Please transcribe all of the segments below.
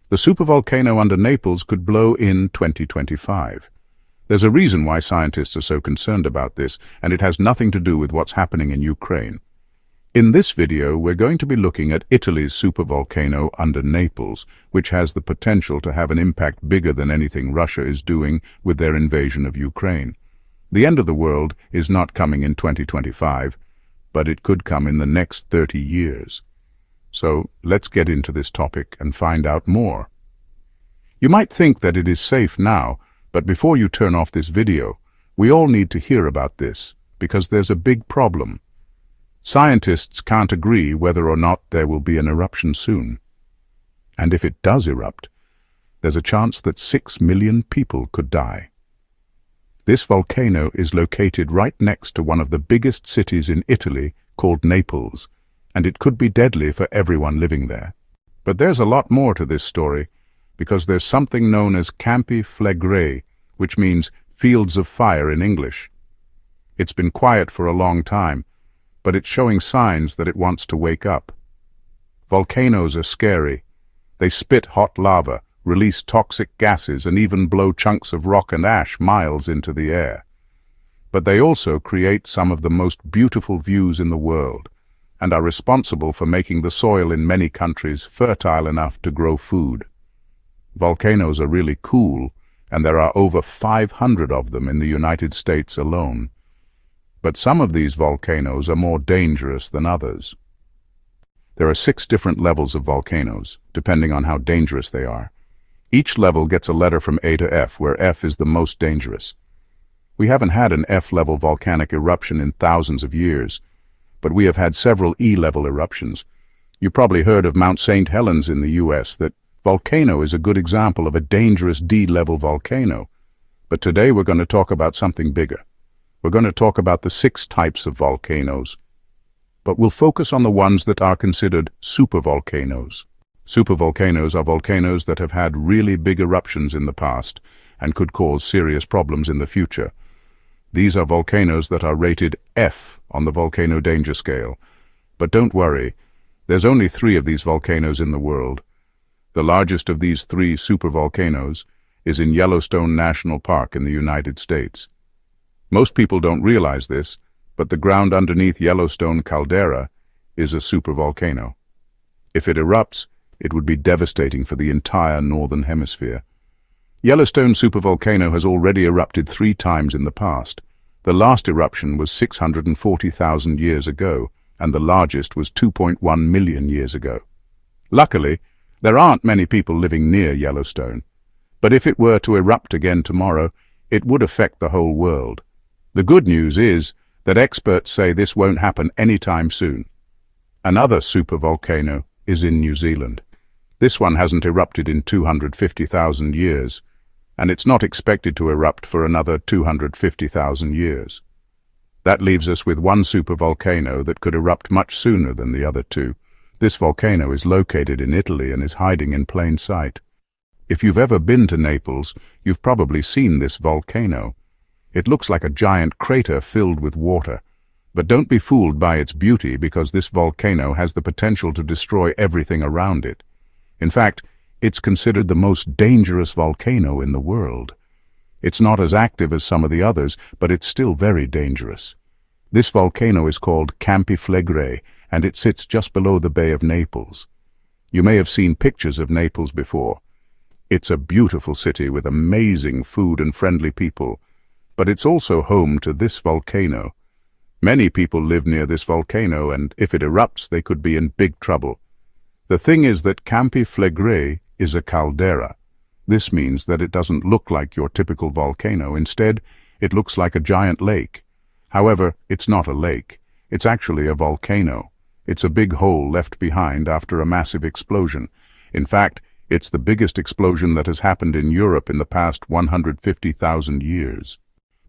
The supervolcano under Naples could blow in 2025. There's a reason why scientists are so concerned about this, and it has nothing to do with what's happening in Ukraine. In this video, we're going to be looking at Italy's supervolcano under Naples, which has the potential to have an impact bigger than anything Russia is doing with their invasion of Ukraine. The end of the world is not coming in 2025, but it could come in the next 30 years. So let's get into this topic and find out more. You might think that it is safe now, but before you turn off this video, we all need to hear about this, because there's a big problem. Scientists can't agree whether or not there will be an eruption soon. And if it does erupt, there's a chance that 6 million people could die. This volcano is located right next to one of the biggest cities in Italy called Naples, and it could be deadly for everyone living there. But there's a lot more to this story, because there's something known as Campi Flegrei, which means fields of fire in English. It's been quiet for a long time, but it's showing signs that it wants to wake up. Volcanoes are scary. They spit hot lava, release toxic gases, and even blow chunks of rock and ash miles into the air. But they also create some of the most beautiful views in the world, and are responsible for making the soil in many countries fertile enough to grow food. Volcanoes are really cool, and there are over 500 of them in the United States alone. But some of these volcanoes are more dangerous than others. There are 6 different levels of volcanoes, depending on how dangerous they are. Each level gets a letter from A to F, where F is the most dangerous. We haven't had an F-level volcanic eruption in thousands of years, but we have had several E-level eruptions. You probably heard of Mount St. Helens in the US. That volcano is a good example of a dangerous D-level volcano. But today we're going to talk about something bigger. We're going to talk about the 6 types of volcanoes, but we'll focus on the ones that are considered supervolcanoes. Supervolcanoes are volcanoes that have had really big eruptions in the past and could cause serious problems in the future. These are volcanoes that are rated F on the volcano danger scale. But don't worry, there's only 3 of these volcanoes in the world. The largest of these 3 supervolcanoes is in Yellowstone National Park in the United States. Most people don't realize this, but the ground underneath Yellowstone caldera is a supervolcano. If it erupts, it would be devastating for the entire northern hemisphere. Yellowstone supervolcano has already erupted 3 times in the past. The last eruption was 640,000 years ago, and the largest was 2.1 million years ago. Luckily, there aren't many people living near Yellowstone, but if it were to erupt again tomorrow, it would affect the whole world. The good news is that experts say this won't happen anytime soon. Another supervolcano is in New Zealand. This one hasn't erupted in 250,000 years, and it's not expected to erupt for another 250,000 years. That leaves us with one supervolcano that could erupt much sooner than the other 2. This volcano is located in Italy and is hiding in plain sight. If you've ever been to Naples, you've probably seen this volcano. It looks like a giant crater filled with water. But don't be fooled by its beauty, because this volcano has the potential to destroy everything around it. In fact, it's considered the most dangerous volcano in the world. It's not as active as some of the others, but it's still very dangerous. This volcano is called Campi Flegrei, and it sits just below the Bay of Naples. You may have seen pictures of Naples before. It's a beautiful city with amazing food and friendly people, but it's also home to this volcano. Many people live near this volcano, and if it erupts, they could be in big trouble. The thing is that Campi Flegrei is a caldera. This means that it doesn't look like your typical volcano. Instead, it looks like a giant lake. However, it's not a lake. It's actually a volcano. It's a big hole left behind after a massive explosion. In fact, it's the biggest explosion that has happened in Europe in the past 150,000 years.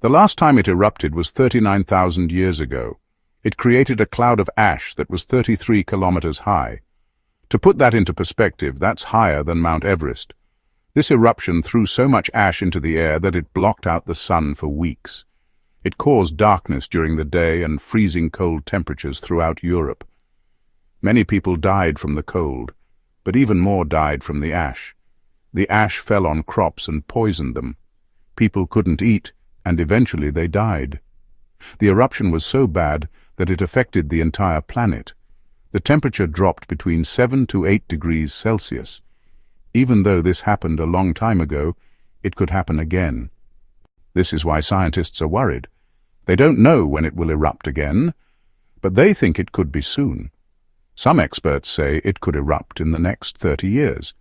The last time it erupted was 39,000 years ago. It created a cloud of ash that was 33 kilometers high. To put that into perspective, that's higher than Mount Everest. This eruption threw so much ash into the air that it blocked out the sun for weeks. It caused darkness during the day and freezing cold temperatures throughout Europe. Many people died from the cold, but even more died from the ash. The ash fell on crops and poisoned them. People couldn't eat, and eventually they died. The eruption was so bad that it affected the entire planet. The temperature dropped between 7 to 8 degrees Celsius. Even though this happened a long time ago, it could happen again. This is why scientists are worried. They don't know when it will erupt again, but they think it could be soon. Some experts say it could erupt in the next 30 years.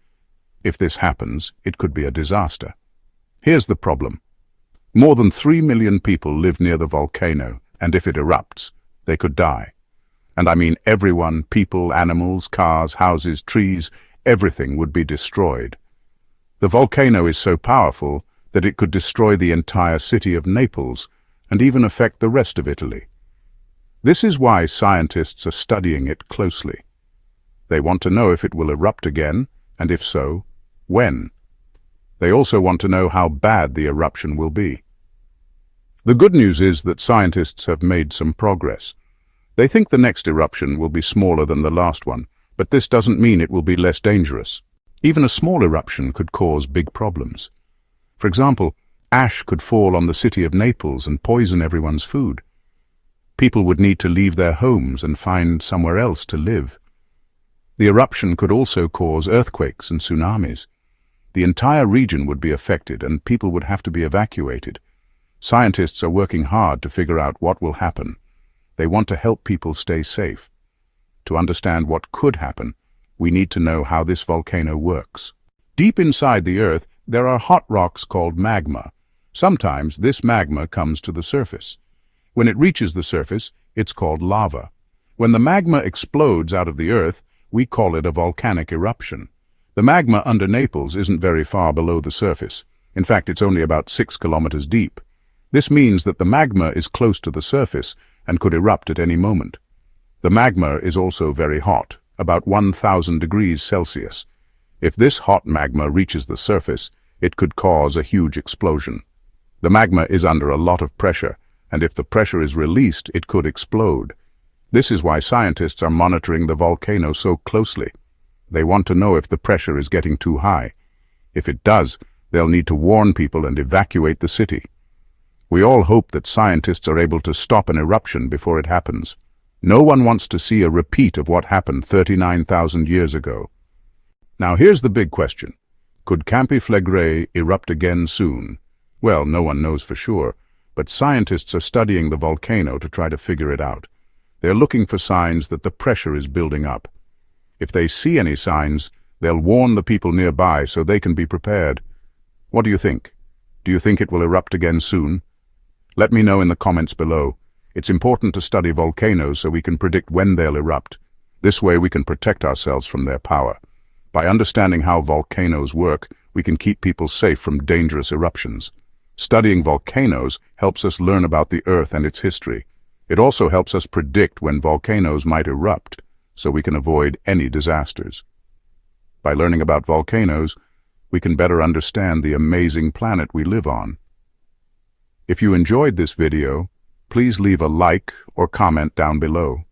If this happens, it could be a disaster. Here's the problem. More than 3 million people live near the volcano, and if it erupts, they could die. And I mean everyone, people, animals, cars, houses, trees, everything would be destroyed. The volcano is so powerful that it could destroy the entire city of Naples and even affect the rest of Italy. This is why scientists are studying it closely. They want to know if it will erupt again, and if so, when. They also want to know how bad the eruption will be. The good news is that scientists have made some progress. They think the next eruption will be smaller than the last one, but this doesn't mean it will be less dangerous. Even a small eruption could cause big problems. For example, ash could fall on the city of Naples and poison everyone's food. People would need to leave their homes and find somewhere else to live. The eruption could also cause earthquakes and tsunamis. The entire region would be affected and people would have to be evacuated. Scientists are working hard to figure out what will happen. They want to help people stay safe. To understand what could happen, we need to know how this volcano works. Deep inside the Earth, there are hot rocks called magma. Sometimes this magma comes to the surface. When it reaches the surface, it's called lava. When the magma explodes out of the Earth, we call it a volcanic eruption. The magma under Naples isn't very far below the surface. In fact, it's only about 6 kilometers deep. This means that the magma is close to the surface and could erupt at any moment. The magma is also very hot, about 1,000 degrees Celsius. If this hot magma reaches the surface, it could cause a huge explosion. The magma is under a lot of pressure, and if the pressure is released, it could explode. This is why scientists are monitoring the volcano so closely. They want to know if the pressure is getting too high. If it does, they'll need to warn people and evacuate the city. We all hope that scientists are able to stop an eruption before it happens. No one wants to see a repeat of what happened 39,000 years ago. Now here's the big question. Could Campi Flegrei erupt again soon? Well, no one knows for sure, but scientists are studying the volcano to try to figure it out. They're looking for signs that the pressure is building up. If they see any signs, they'll warn the people nearby so they can be prepared. What do you think? Do you think it will erupt again soon? Let me know in the comments below. It's important to study volcanoes so we can predict when they'll erupt. This way we can protect ourselves from their power. By understanding how volcanoes work, we can keep people safe from dangerous eruptions. Studying volcanoes helps us learn about the Earth and its history. It also helps us predict when volcanoes might erupt, so we can avoid any disasters. By learning about volcanoes, we can better understand the amazing planet we live on. If you enjoyed this video, please leave a like or comment down below.